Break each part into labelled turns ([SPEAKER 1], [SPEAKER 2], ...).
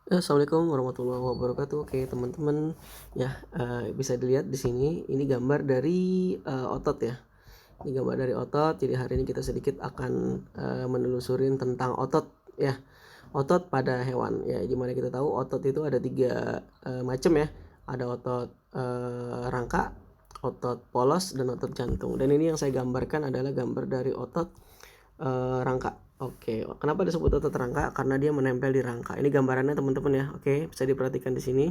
[SPEAKER 1] Assalamualaikum warahmatullahi wabarakatuh. Oke, teman-teman, ya, bisa dilihat di sini, ini gambar dari, otot ya. Ini gambar dari otot, jadi hari ini kita sedikit akan, menelusurin tentang otot ya, otot pada hewan. Ya, di mana kita tahu otot itu ada 3 macam ya, ada otot, rangka, otot polos, dan otot jantung. Dan ini yang saya gambarkan adalah gambar dari otot, rangka. Oke, kenapa disebut otot rangka? Karena dia menempel di rangka. Ini gambarannya teman-teman ya. Oke, bisa diperhatikan di sini.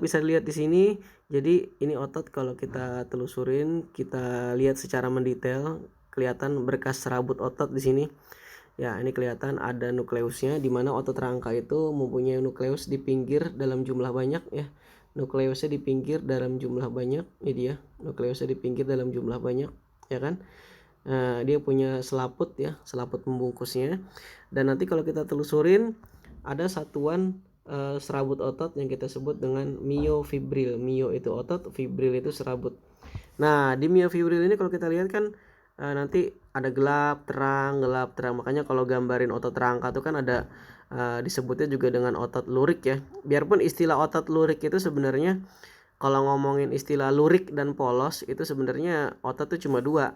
[SPEAKER 1] Bisa dilihat di sini. Jadi ini otot kalau kita telusurin, kita lihat secara mendetail, kelihatan berkas serabut otot di sini. Ya, ini kelihatan ada nukleusnya, di mana otot rangka itu mempunyai nukleus di pinggir dalam jumlah banyak ya. Nukleusnya di pinggir dalam jumlah banyak. Ini dia, nukleusnya di pinggir dalam jumlah banyak, ya kan? Dia punya selaput ya, selaput pembungkusnya. Dan nanti kalau kita telusurin ada satuan serabut otot yang kita sebut dengan miofibril. Mio itu otot, fibril itu serabut. Nah, di miofibril ini kalau kita lihat kan nanti ada gelap, terang, gelap, terang. Makanya kalau gambarin otot rangka itu kan ada disebutnya juga dengan otot lurik ya. Biarpun istilah otot lurik itu sebenarnya, kalau ngomongin istilah lurik dan polos, itu sebenarnya otot tuh cuma dua,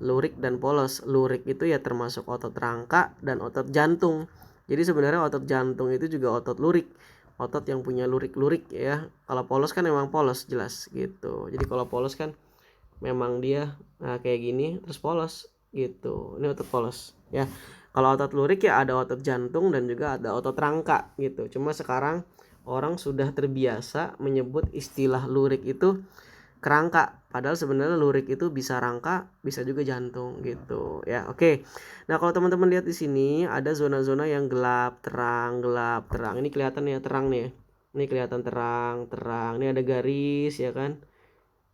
[SPEAKER 1] lurik dan polos. Lurik itu ya termasuk otot rangka dan otot jantung. Jadi sebenarnya otot jantung itu juga otot lurik, otot yang punya lurik-lurik ya. Kalau polos kan memang polos jelas gitu. Jadi kalau polos kan memang dia kayak gini terus polos gitu. Ini otot polos ya. Kalau otot lurik ya ada otot jantung dan juga ada otot rangka gitu. Cuma sekarang orang sudah terbiasa menyebut istilah lurik itu kerangka, padahal sebenarnya lurik itu bisa rangka, bisa juga jantung gitu ya. Oke. Nah, kalau teman-teman lihat di sini ada zona-zona yang gelap, terang, gelap, terang. Ini kelihatan ya terang nih ya. Ini kelihatan terang, terang. Ini ada garis ya kan.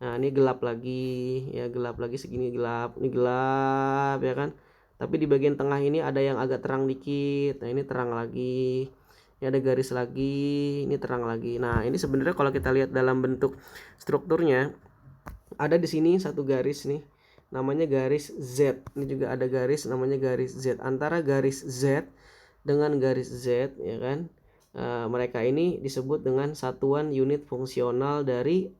[SPEAKER 1] Nah, ini gelap lagi, ya gelap lagi, segini gelap, ini gelap ya kan. Tapi di bagian tengah ini ada yang agak terang dikit. Nah, ini terang lagi. Ini ada garis lagi, ini terang lagi. Nah, ini sebenarnya kalau kita lihat dalam bentuk strukturnya, ada di sini satu garis nih, namanya garis Z. Ini juga ada garis namanya garis Z. Antara garis Z dengan garis Z ya kan, mereka ini disebut dengan satuan unit fungsional dari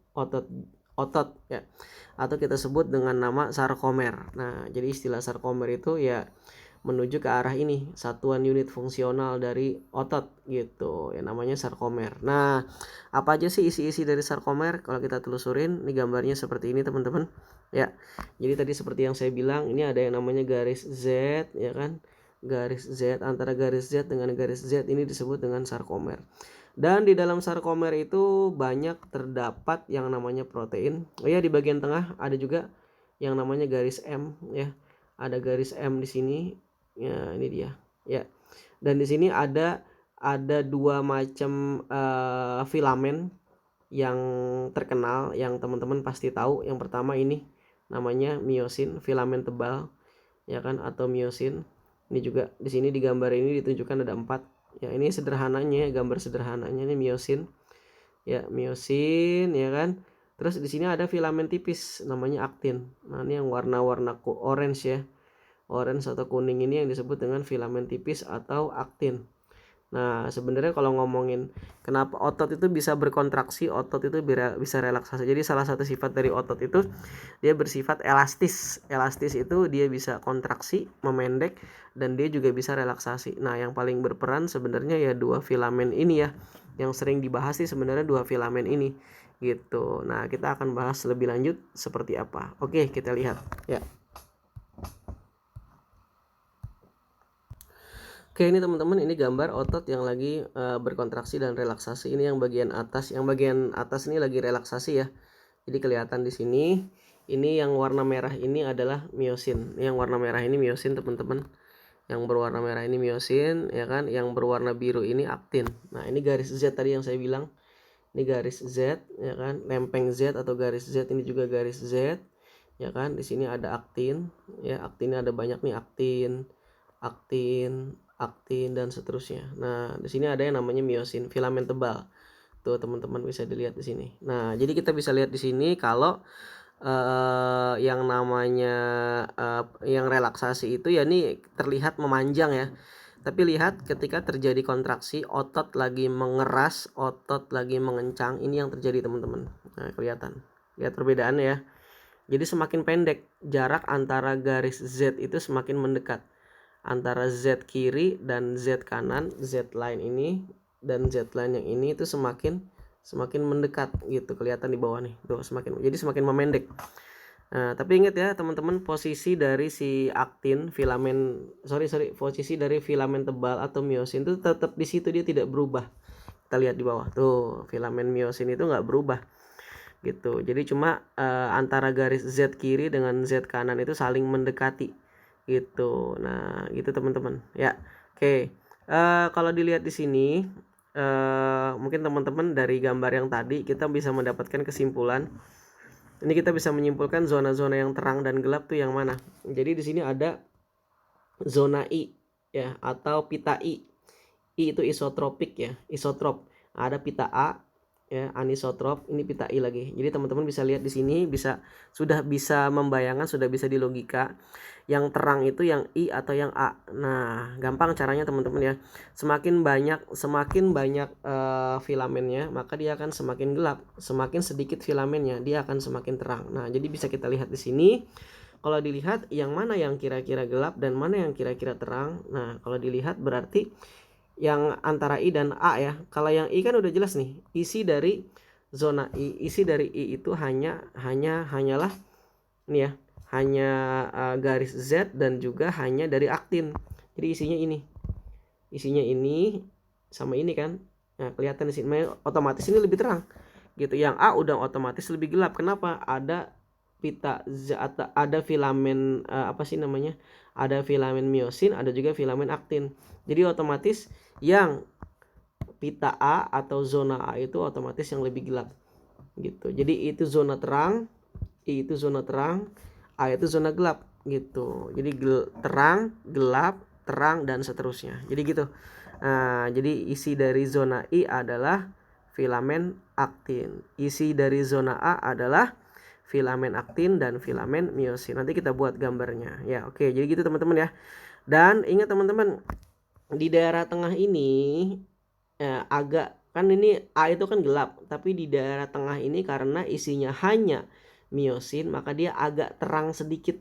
[SPEAKER 1] otot ya, atau kita sebut dengan nama sarkomer. Nah, jadi istilah sarkomer itu ya menuju ke arah ini, satuan unit fungsional dari otot gitu ya, namanya sarkomer. Nah, apa aja sih isi-isi dari sarkomer? Kalau kita telusurin, ini gambarnya seperti ini teman-teman ya. Jadi tadi seperti yang saya bilang, ini ada yang namanya garis Z ya kan, garis Z. Antara garis Z dengan garis Z ini disebut dengan sarkomer. Dan di dalam sarkomer itu banyak terdapat yang namanya protein. Oh ya, di bagian tengah ada juga yang namanya garis M ya. Ada garis M di sini. Ya, ini dia. Ya. Dan di sini ada dua macam filamen yang terkenal, yang teman-teman pasti tahu. Yang pertama ini namanya miosin, filamen tebal ya kan, atau miosin. Ini juga di sini di gambar ini ditunjukkan ada 4. Ya, ini sederhananya, gambar sederhananya ini miosin. Ya, miosin ya kan. Terus di sini ada filamen tipis namanya aktin. Nah, ini yang warna-warna orange ya. Orange atau kuning ini yang disebut dengan filamen tipis atau aktin. Nah, sebenarnya kalau ngomongin kenapa otot itu bisa berkontraksi, otot itu bisa relaksasi. Jadi salah satu sifat dari otot itu dia bersifat elastis. Elastis itu dia bisa kontraksi, memendek, dan dia juga bisa relaksasi. Nah, yang paling berperan sebenarnya ya dua filamen ini ya. Yang sering dibahas sih sebenarnya dua filamen ini gitu. Nah, kita akan bahas lebih lanjut seperti apa. Oke, kita lihat ya. Oke, ini teman-teman, ini gambar otot yang lagi berkontraksi dan relaksasi. Ini yang bagian atas. Yang bagian atas ini lagi relaksasi ya. Jadi kelihatan di sini. Ini yang warna merah ini adalah miosin. Yang warna merah ini miosin, teman-teman. Yang berwarna merah ini miosin ya kan. Yang berwarna biru ini aktin. Nah, ini garis Z tadi yang saya bilang. Ini garis Z ya kan. Lempeng Z atau garis Z, ini juga garis Z ya kan. Di sini ada aktin ya. Aktinnya ada banyak nih, aktin, aktin, aktin, dan seterusnya. Nah, di sini ada yang namanya miosin, filamen tebal. Tuh teman-teman bisa dilihat di sini. Nah, jadi kita bisa lihat di sini kalau yang namanya yang relaksasi itu ya ini terlihat memanjang ya. Tapi lihat ketika terjadi kontraksi, otot lagi mengeras, otot lagi mengencang, ini yang terjadi teman-teman. Nah, kelihatan. Lihat perbedaannya ya. Jadi semakin pendek jarak antara garis Z itu semakin mendekat. Antara Z kiri dan Z kanan, Z line ini dan Z line yang ini itu semakin mendekat gitu. Kelihatan di bawah nih. Tuh, jadi semakin memendek. Nah, tapi ingat ya teman-teman, posisi dari si aktin posisi dari filamen tebal atau miosin itu tetap di situ, dia tidak berubah. Kita lihat di bawah tuh, filamen miosin itu nggak berubah gitu. Jadi cuma antara garis Z kiri dengan Z kanan itu saling mendekati gitu. Nah, gitu teman-teman ya. Oke. Kalau dilihat di sini mungkin teman-teman dari gambar yang tadi kita bisa mendapatkan kesimpulan. Ini kita bisa menyimpulkan zona-zona yang terang dan gelap tuh yang mana. Jadi di sini ada zona I ya, atau pita I. I itu isotropik ya, isotrop. Ada pita A ya, anisotrop. Ini pita I lagi. Jadi teman-teman bisa lihat di sini, sudah bisa membayangkan, sudah bisa dilogika. Yang terang itu yang I atau yang A. Nah, gampang caranya teman-teman ya. Semakin banyak filamennya, maka dia akan semakin gelap. Semakin sedikit filamennya, dia akan semakin terang. Nah, jadi bisa kita lihat di sini. Kalau dilihat yang mana yang kira-kira gelap dan mana yang kira-kira terang. Nah, kalau dilihat berarti yang antara I dan A ya. Kalau yang I kan udah jelas nih, isi dari zona I, isi dari I itu hanyalah ini ya, hanya garis Z dan juga hanya dari aktin. Jadi isinya ini sama ini kan. Nah, kelihatan di sini otomatis ini lebih terang gitu. Yang A udah otomatis lebih gelap. Kenapa? Ada pita Z, ada filamen ada filamen miosin, ada juga filamen aktin. Jadi otomatis yang pita A atau zona A itu otomatis yang lebih gelap gitu. Jadi itu zona terang, I itu zona terang, A itu zona gelap gitu. Jadi terang, gelap, terang, dan seterusnya. Jadi gitu. Nah, jadi isi dari zona I adalah filamen aktin. Isi dari zona A adalah filamen aktin dan filamen miosin. Nanti kita buat gambarnya. Ya, oke. Jadi gitu teman-teman ya. Dan ingat teman-teman, di daerah tengah ini agak kan ini A itu kan gelap, tapi di daerah tengah ini karena isinya hanya miosin, maka dia agak terang sedikit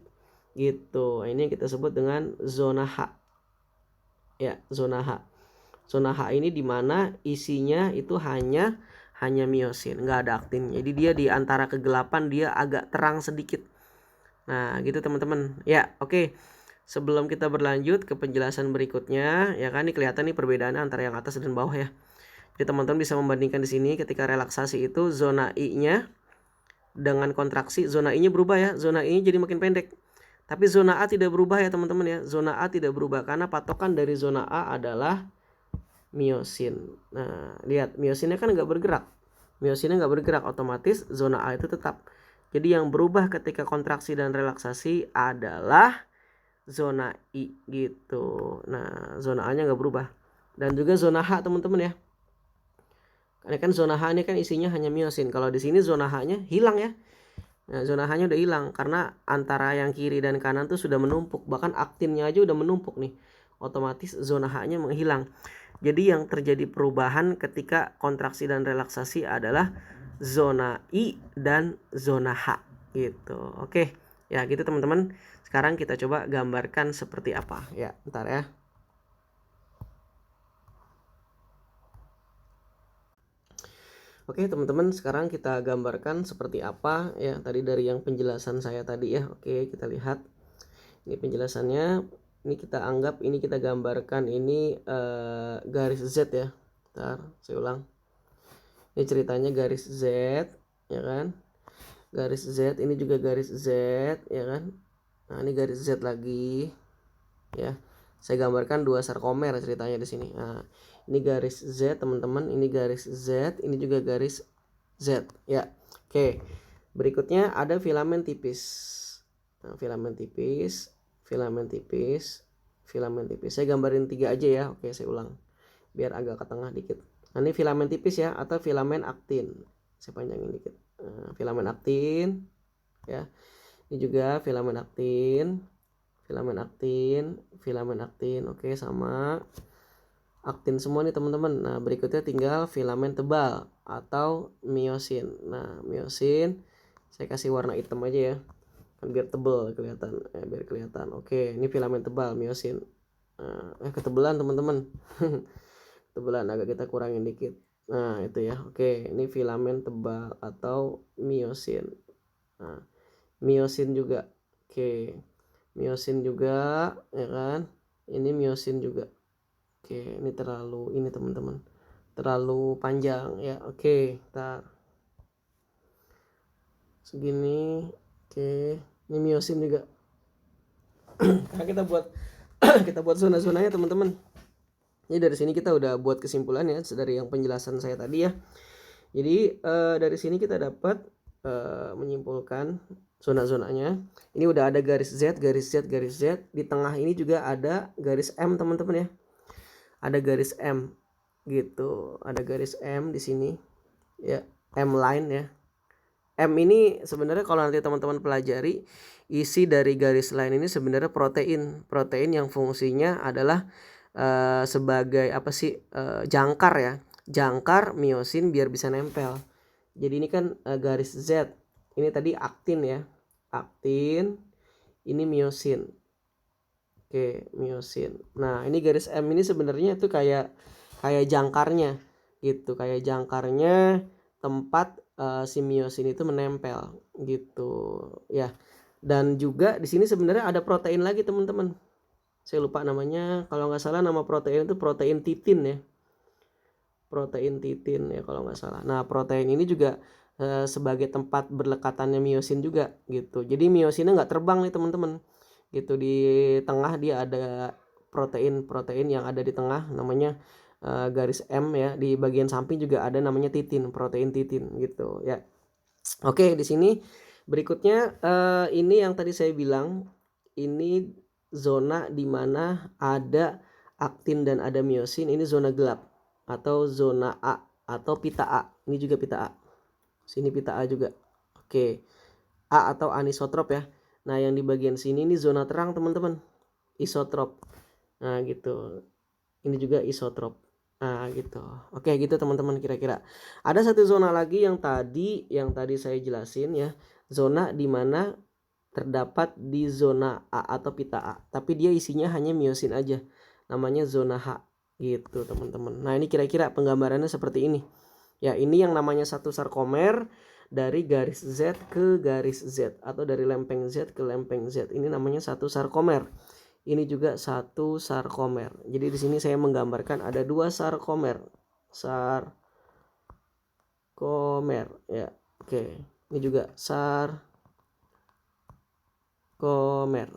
[SPEAKER 1] gitu. Ini kita sebut dengan zona H. Ya, zona H. Zona H ini dimana isinya itu hanya miosin, nggak ada aktin. Jadi dia di antara kegelapan dia agak terang sedikit. Nah, gitu teman-teman. Ya, oke. Sebelum kita berlanjut ke penjelasan berikutnya, ya kan ini kelihatan nih perbedaannya antara yang atas dan bawah ya. Jadi teman-teman bisa membandingkan di sini ketika relaksasi itu zona I-nya dengan kontraksi, zona I-nya berubah ya. Zona I-nya jadi makin pendek. Tapi zona A tidak berubah ya teman-teman ya. Zona A tidak berubah karena patokan dari zona A adalah miosin. Nah, lihat miosinnya kan nggak bergerak. Miosinnya nggak bergerak, otomatis zona A itu tetap. Jadi yang berubah ketika kontraksi dan relaksasi adalah zona I gitu. Nah, zona A-nya nggak berubah. Dan juga zona H teman-teman ya. Karena kan zona H ini kan isinya hanya miosin. Kalau di sini zona H-nya hilang ya. Nah, zona H-nya udah hilang karena antara yang kiri dan kanan tuh sudah menumpuk. Bahkan aktinnya aja udah menumpuk nih. Otomatis zona H-nya menghilang. Jadi yang terjadi perubahan ketika kontraksi dan relaksasi adalah zona I dan zona H gitu. Oke. Ya gitu teman-teman. Sekarang kita coba gambarkan seperti apa. Ya, bentar ya. Oke teman-teman, sekarang kita gambarkan seperti apa ya tadi dari yang penjelasan saya tadi ya. Oke, kita lihat ini penjelasannya. Ini kita anggap, ini kita gambarkan ini garis Z ya. Bentar, saya ulang. Ini ceritanya garis Z ya kan. Garis Z, ini juga garis Z ya kan. Nah, ini garis Z lagi ya. Saya gambarkan dua sarkomer ceritanya di sini. Nah, ini garis Z teman-teman, ini garis Z, ini juga garis Z ya. Oke. Berikutnya ada filamen tipis. Nah, filamen tipis, filamen tipis, filamen tipis. Saya gambarin 3 aja ya. Oke, saya ulang biar agak ke tengah dikit. Nah, ini filamen tipis ya atau filamen aktin. Saya panjangin dikit. Nah, filamen aktin ya. Ini juga filamen aktin. filamen aktin. Oke, sama aktin semua nih teman-teman. Nah, berikutnya tinggal filamen tebal atau miosin. Nah, miosin saya kasih warna hitam aja ya. Kan biar tebal kelihatan. Biar kelihatan. Oke, ini filamen tebal miosin. Ketebalan teman-teman. Tebalan agak kita kurangin dikit. Nah, itu ya. Oke, ini filamen tebal atau miosin. Nah, miosin juga. Oke. Miosin juga, ya kan? Ini miosin juga. Oke, ini terlalu ini teman-teman. Terlalu panjang ya. Oke, ntar segini. Oke, ini miosin juga. Nah, kita buat kita buat zona-zonanya teman-teman. Ini dari sini kita udah buat kesimpulan ya dari yang penjelasan saya tadi ya. Jadi dari sini kita dapat menyimpulkan zona-zonanya. Ini udah ada garis Z, garis Z, garis Z. Di tengah ini juga ada garis M teman-teman ya. Ada garis M gitu. Ada garis M di sini ya, M line ya. M ini sebenarnya kalau nanti teman-teman pelajari, isi dari garis line ini sebenarnya protein yang fungsinya adalah sebagai apa sih, jangkar ya, jangkar miosin biar bisa nempel. Jadi ini kan garis Z, ini tadi aktin ya, aktin, ini miosin. Oke, miosin. Nah, ini garis M ini sebenarnya itu kayak jangkarnya gitu, kayak jangkarnya tempat si miosin itu menempel gitu ya. Dan juga di sini sebenarnya ada protein lagi teman-teman. Saya lupa namanya, kalau nggak salah nama protein itu protein titin ya. Protein titin ya kalau nggak salah. Nah, protein ini juga sebagai tempat berlekatannya miosin juga gitu. Jadi miosinnya nggak terbang nih teman-teman. Gitu, di tengah dia ada protein yang ada di tengah namanya garis M ya. Di bagian samping juga ada namanya titin, protein titin gitu ya. Oke, di sini berikutnya ini yang tadi saya bilang, ini zona di mana ada aktin dan ada miosin, ini zona gelap atau zona A atau pita A. Ini juga pita A. Sini pita A juga. Oke. A atau anisotrop ya. Nah, yang di bagian sini ini zona terang teman-teman. Isotrop. Nah, gitu. Ini juga isotrop. Nah, gitu. Oke, gitu teman-teman kira-kira. Ada satu zona lagi yang tadi saya jelasin ya. Zona di mana terdapat di zona A atau pita A, tapi dia isinya hanya miosin aja. Namanya zona H gitu, teman-teman. Nah, ini kira-kira penggambarannya seperti ini. Ya, ini yang namanya satu sarkomer dari garis Z ke garis Z atau dari lempeng Z ke lempeng Z. Ini namanya satu sarkomer. Ini juga satu sarkomer. Jadi di sini saya menggambarkan ada dua sarkomer. Sarkomer ya. Oke. Ini juga sarkomer.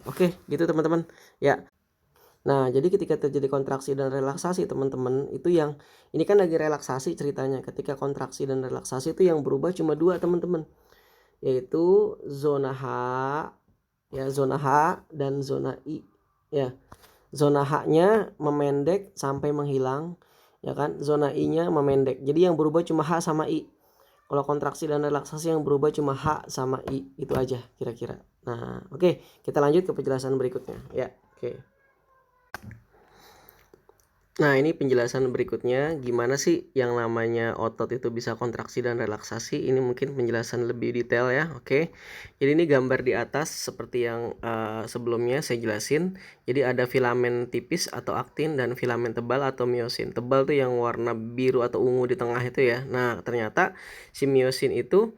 [SPEAKER 1] Oke, gitu teman-teman. Ya. Nah, jadi ketika terjadi kontraksi dan relaksasi teman-teman, itu yang ini kan lagi relaksasi ceritanya. Ketika kontraksi dan relaksasi itu yang berubah cuma dua teman-teman. Yaitu zona H ya, zona H dan zona I ya. Zona H-nya memendek sampai menghilang ya kan. Zona I-nya memendek. Jadi yang berubah cuma H sama I. Kalau kontraksi dan relaksasi yang berubah cuma H sama I. Itu aja kira-kira. Nah, oke, kita lanjut ke penjelasan berikutnya ya. Oke. Nah, ini penjelasan berikutnya gimana sih yang namanya otot itu bisa kontraksi dan relaksasi. Ini mungkin penjelasan lebih detail ya. Oke. Jadi ini gambar di atas seperti yang sebelumnya saya jelasin. Jadi ada filamen tipis atau aktin dan filamen tebal atau miosin. Tebal tuh yang warna biru atau ungu di tengah itu ya. Nah, ternyata si miosin itu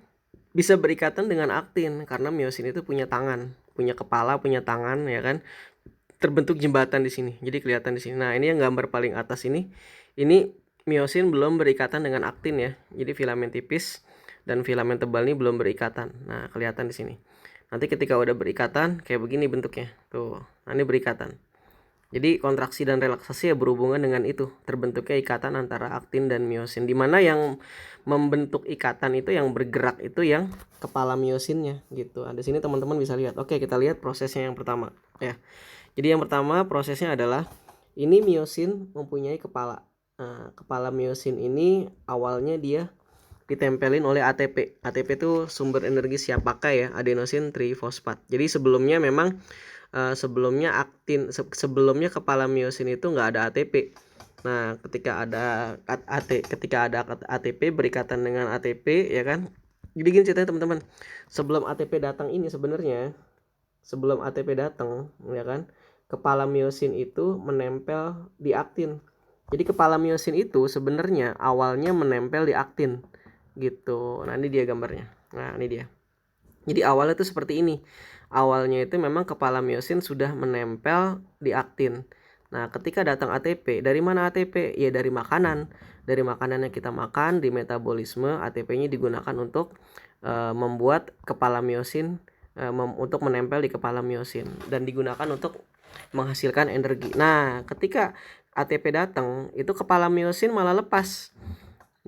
[SPEAKER 1] bisa berikatan dengan aktin karena miosin itu punya tangan, punya kepala, punya tangan ya kan. Terbentuk jembatan di sini. Jadi kelihatan di sini. Nah, ini yang gambar paling atas ini miosin belum berikatan dengan aktin ya. Jadi filamen tipis dan filamen tebal ini belum berikatan. Nah, kelihatan di sini. Nanti ketika udah berikatan kayak begini bentuknya. Tuh. Nah, ini berikatan. Jadi kontraksi dan relaksasi ya berhubungan dengan itu. Terbentuknya ikatan antara aktin dan miosin. Dimana yang membentuk ikatan itu, yang bergerak itu yang kepala miosinnya gitu. Ada sini teman-teman bisa lihat. Oke, kita lihat prosesnya yang pertama ya. Jadi yang pertama prosesnya adalah ini miosin mempunyai kepala. Nah, kepala miosin ini awalnya dia ditempelin oleh ATP. ATP itu sumber energi siap pakai ya, adenosine trifosfat. Jadi sebelumnya memang sebelumnya kepala miosin itu nggak ada ATP. Nah, ketika ada ATP berikatan dengan ATP ya kan. Jadi gini ceritanya teman-teman. Sebelum ATP datang ini sebenarnya, sebelum ATP datang ya kan, kepala miosin itu menempel di aktin. Jadi kepala miosin itu sebenarnya awalnya menempel di aktin gitu. Nah, ini dia gambarnya. Nah, ini dia. Jadi awalnya itu seperti ini. Awalnya itu memang kepala miosin sudah menempel di aktin. Nah, ketika datang ATP, dari mana ATP? Ya dari makanan. Dari makanan yang kita makan, di metabolisme ATP-nya digunakan untuk membuat kepala miosin untuk menempel di kepala miosin dan digunakan untuk menghasilkan energi. Nah, ketika ATP datang, itu kepala miosin malah lepas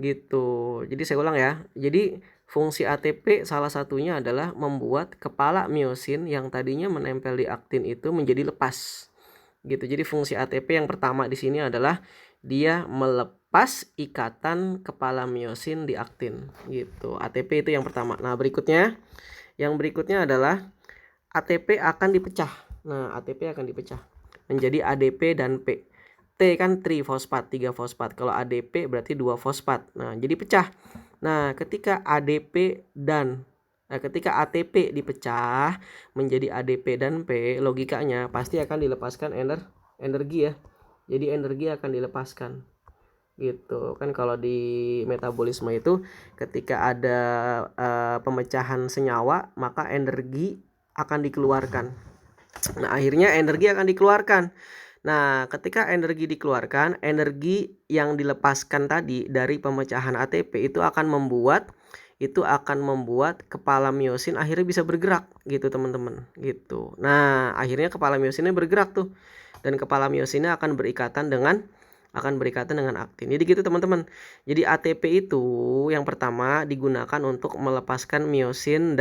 [SPEAKER 1] gitu. Jadi saya ulang ya. Jadi fungsi ATP salah satunya adalah membuat kepala miosin yang tadinya menempel di aktin itu menjadi lepas. Gitu. Jadi fungsi ATP yang pertama di sini adalah dia melepas ikatan kepala miosin di aktin gitu. ATP itu yang pertama. Nah, yang berikutnya adalah ATP akan dipecah. Nah, ATP akan dipecah menjadi ADP dan P. T kan trifosfat, 3 fosfat. Kalau ADP berarti 2 fosfat. Nah, jadi pecah. Nah, ketika ketika ATP dipecah menjadi ADP dan P, logikanya pasti akan dilepaskan energi ya. Jadi energi akan dilepaskan. Gitu. Kan kalau di metabolisme itu ketika ada pemecahan senyawa, maka energi akan dikeluarkan. Nah, akhirnya energi akan dikeluarkan. Nah, ketika energi dikeluarkan, energi yang dilepaskan tadi dari pemecahan ATP itu akan membuat kepala miosin akhirnya bisa bergerak gitu teman-teman gitu. Nah, akhirnya kepala miosinnya bergerak tuh, dan kepala miosinnya akan berikatan dengan aktin. Jadi gitu teman-teman. Jadi ATP itu yang pertama digunakan untuk melepaskan miosin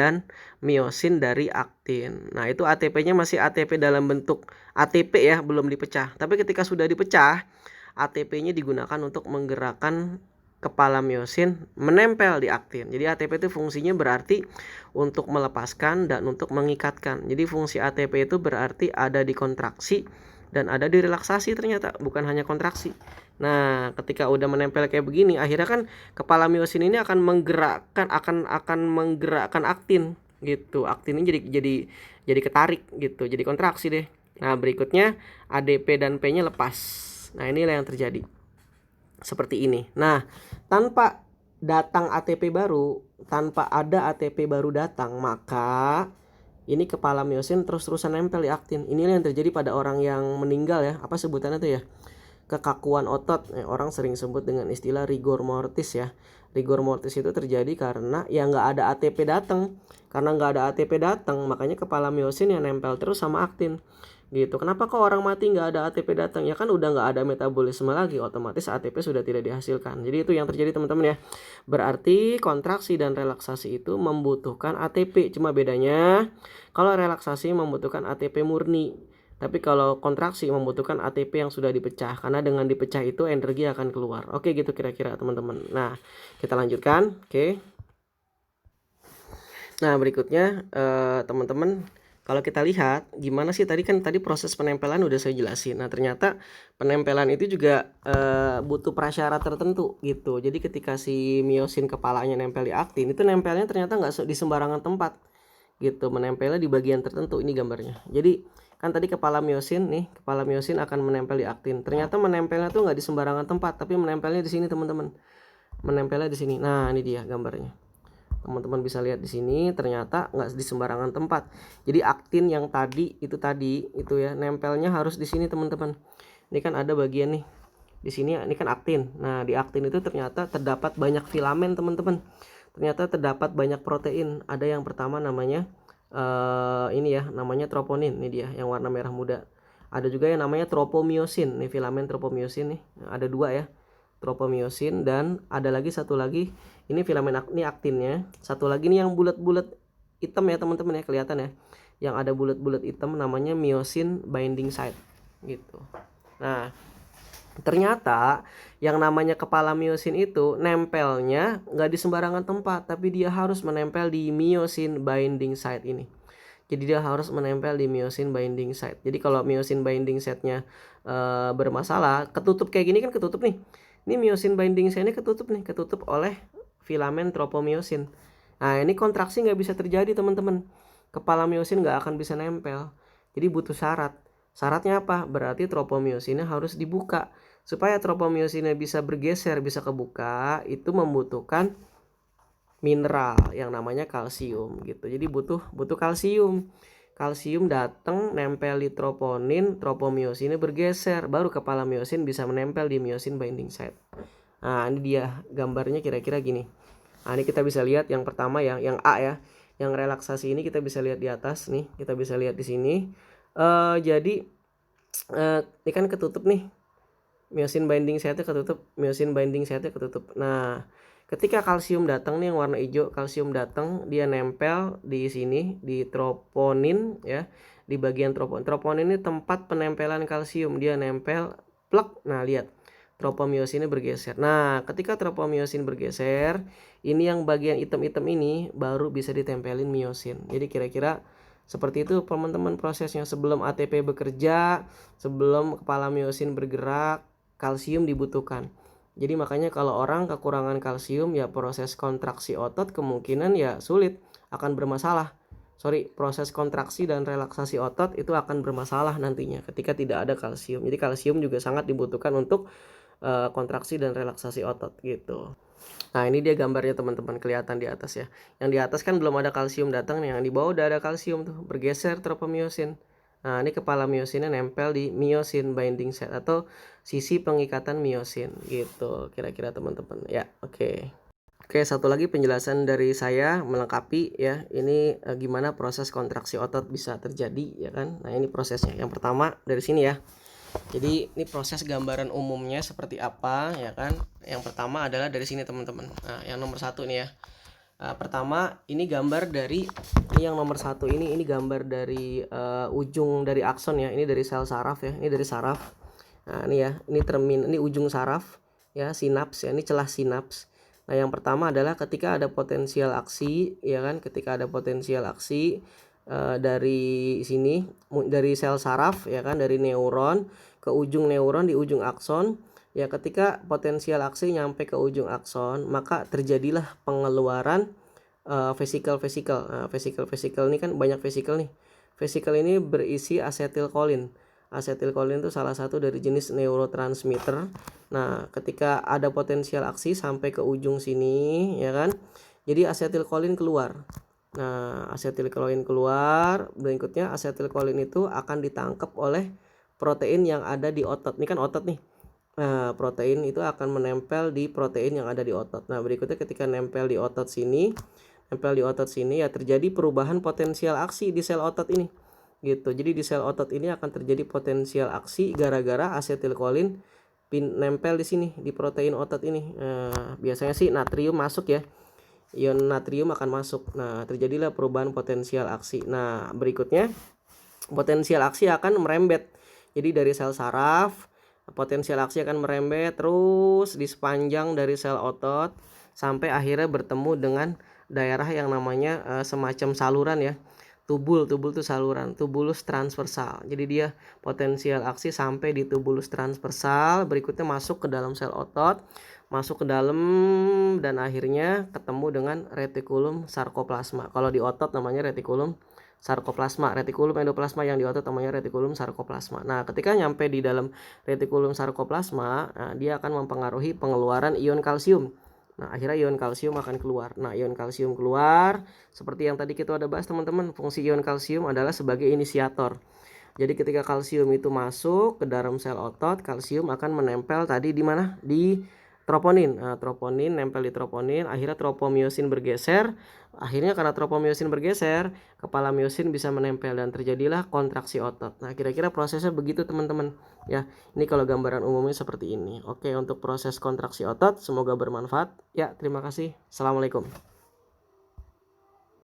[SPEAKER 1] dari aktin. Nah, itu ATP-nya masih ATP dalam bentuk ATP ya, belum dipecah. Tapi ketika sudah dipecah, ATP-nya digunakan untuk menggerakkan kepala miosin menempel di aktin. Jadi ATP itu fungsinya berarti untuk melepaskan dan untuk mengikatkan. Jadi fungsi ATP itu berarti ada di kontraksi dan ada di relaksasi, ternyata bukan hanya kontraksi. Nah, ketika udah menempel kayak begini, akhirnya kan kepala miosin ini akan menggerakkan aktin gitu. Aktin ini jadi ketarik gitu, jadi kontraksi deh. Nah, berikutnya ADP dan P-nya lepas. Nah, inilah yang terjadi. Seperti ini. Nah, tanpa ada ATP baru datang, maka ini kepala miosin terus-terusan nempel di aktin. Inilah yang terjadi pada orang yang meninggal ya. Apa sebutannya tuh ya? Kekakuan otot. Orang sering sebut dengan istilah rigor mortis ya. Rigor mortis itu terjadi karena ya nggak ada ATP datang. Karena nggak ada ATP datang, makanya kepala miosin yang nempel terus sama aktin. Gitu. Kenapa kok orang mati nggak ada ATP datang? Ya kan udah nggak ada metabolisme lagi, otomatis ATP sudah tidak dihasilkan. Jadi itu yang terjadi teman-teman ya. Berarti kontraksi dan relaksasi itu membutuhkan ATP. Cuma bedanya kalau relaksasi membutuhkan ATP murni, tapi kalau kontraksi membutuhkan ATP yang sudah dipecah. Karena dengan dipecah itu energi akan keluar. Oke gitu kira-kira teman-teman. Nah, kita lanjutkan. Oke. Nah, berikutnya teman-teman, kalau kita lihat gimana sih tadi proses penempelan udah saya jelasin. Nah, ternyata penempelan itu juga butuh prasyarat tertentu gitu. Jadi ketika si miosin kepalanya nempel di aktin, itu nempelnya ternyata nggak di sembarangan tempat gitu. Menempelnya di bagian tertentu. Ini gambarnya. Jadi kan tadi kepala miosin akan menempel di aktin. Ternyata menempelnya tuh nggak di sembarangan tempat, tapi menempelnya di sini teman-teman. Menempelnya di sini. Nah, ini dia gambarnya. Teman-teman bisa lihat di sini ternyata nggak di sembarangan tempat. Jadi aktin yang tadi itu ya nempelnya harus di sini teman-teman. Ini kan ada bagian nih. Di sini ini kan aktin. Nah, di aktin itu ternyata terdapat banyak filamen teman-teman. Ternyata terdapat banyak protein. Ada yang pertama namanya ini ya, namanya troponin. Ini dia yang warna merah muda. Ada juga yang namanya tropomiosin. Nih filamen tropomiosin nih. Ada 2 ya. Tropomiosin dan ada lagi satu lagi ini filamen ini aktinnya. Satu lagi nih yang bulat-bulat hitam ya teman-teman ya, kelihatan ya. Yang ada bulat-bulat hitam namanya miosin binding site gitu. Nah, Ternyata yang namanya kepala miosin itu nempelnya nggak di sembarangan tempat, tapi dia harus menempel di myosin binding site ini. Jadi dia harus menempel di myosin binding site. Jadi kalau myosin binding site-nya bermasalah, ketutup kayak gini kan ketutup nih. Ini myosin binding site-nya ketutup nih, ketutup oleh filamen tropomyosin. Nah ini kontraksi nggak bisa terjadi teman-teman. Kepala myosin nggak akan bisa nempel. Jadi butuh syarat. Syaratnya apa? Berarti tropomyosinnya harus dibuka. Supaya tropomyosinnya bisa bergeser, bisa kebuka, itu membutuhkan mineral yang namanya kalsium gitu. Jadi butuh kalsium. Kalsium datang nempel di troponin, tropomyosinnya bergeser, baru kepala myosin bisa menempel di myosin binding site. Nah, ini dia gambarnya kira-kira gini. Nah, ini kita bisa lihat yang pertama ya, yang A ya. Yang relaksasi ini kita bisa lihat di atas nih, kita bisa lihat di sini. Jadi ini kan ketutup nih. Myosin binding site-nya ketutup, myosin binding site-nya ketutup. Nah, ketika kalsium datang nih yang warna hijau, kalsium datang, dia nempel di sini di troponin ya, di bagian troponin. Troponin ini tempat penempelan kalsium, dia nempel plek. Nah, lihat. Tropomyosinnya bergeser. Nah, ketika tropomyosin bergeser, ini yang bagian hitam-hitam ini baru bisa ditempelin myosin. Jadi kira-kira seperti itu teman-teman prosesnya sebelum ATP bekerja, sebelum kepala myosin bergerak, kalsium dibutuhkan. Jadi makanya kalau orang kekurangan kalsium ya proses kontraksi otot kemungkinan ya sulit, akan bermasalah. Proses kontraksi dan relaksasi otot itu akan bermasalah nantinya ketika tidak ada kalsium. Jadi kalsium juga sangat dibutuhkan untuk kontraksi dan relaksasi otot gitu. Nah ini dia gambarnya teman-teman, kelihatan di atas ya. Yang di atas kan belum ada kalsium datang nih, yang di bawah udah ada kalsium tuh, bergeser tropomyosin. Nah ini kepala myosinnya nempel di myosin binding site atau sisi pengikatan myosin gitu kira-kira teman-teman ya. Oke, satu lagi penjelasan dari saya melengkapi ya, ini gimana proses kontraksi otot bisa terjadi ya kan. Nah ini prosesnya, yang pertama dari sini ya. Jadi ini proses gambaran umumnya seperti apa ya kan. Yang pertama adalah dari sini teman-teman. Nah yang nomor satu nih ya. Pertama ini gambar dari ini yang nomor satu ini gambar dari ujung dari akson ya. Ini dari sel saraf ya. Ini dari saraf. Nah ini ya, ini ujung saraf ya, sinaps ya. Ini celah sinaps. Nah yang pertama adalah ketika ada potensial aksi ya kan. Ketika ada potensial aksi dari sini, dari sel saraf ya kan, dari neuron ke ujung neuron di ujung akson ya. Ketika potensial aksi nyampe ke ujung akson, maka terjadilah pengeluaran vesikel. Vesikel ini kan banyak vesikel nih. Vesikel ini berisi asetilkolin. Asetilkolin itu salah satu dari jenis neurotransmitter. Nah ketika ada potensial aksi sampai ke ujung sini ya kan, jadi asetilkolin keluar. Nah, asetilkolin keluar, berikutnya asetilkolin itu akan ditangkap oleh protein yang ada di otot. Ini kan otot nih. Nah, protein itu akan menempel di protein yang ada di otot. Nah, berikutnya ketika nempel di otot sini, ya terjadi perubahan potensial aksi di sel otot ini. Gitu. Jadi di sel otot ini akan terjadi potensial aksi gara-gara asetilkolin nempel di sini di protein otot ini. Nah, biasanya sih natrium masuk ya. Ion natrium akan masuk. Nah, terjadilah perubahan potensial aksi. Nah, berikutnya potensial aksi akan merembet. Jadi dari sel saraf, potensial aksi akan merembet terus di sepanjang dari sel otot sampai akhirnya bertemu dengan daerah yang namanya semacam saluran ya. Tubul itu saluran, tubulus transversal. Jadi dia potensial aksi sampai di tubulus transversal, berikutnya masuk ke dalam sel otot, masuk ke dalam dan akhirnya ketemu dengan retikulum sarkoplasma. Kalau di otot namanya retikulum sarkoplasma, retikulum endoplasma yang di otot namanya retikulum sarkoplasma. Nah, ketika nyampe di dalam retikulum sarkoplasma, dia akan mempengaruhi pengeluaran ion kalsium. Nah, akhirnya ion kalsium akan keluar. Nah, ion kalsium keluar, seperti yang tadi kita udah bahas teman-teman, fungsi ion kalsium adalah sebagai inisiator. Jadi ketika kalsium itu masuk ke dalam sel otot, kalsium akan menempel tadi di mana? Di troponin. Nah, troponin nempel di troponin, akhirnya tropomyosin bergeser. Akhirnya karena tropomyosin bergeser, kepala myosin bisa menempel dan terjadilah kontraksi otot. Nah, kira-kira prosesnya begitu teman-teman. Ya, ini kalau gambaran umumnya seperti ini. Oke, untuk proses kontraksi otot semoga bermanfaat. Ya, terima kasih. Assalamualaikum.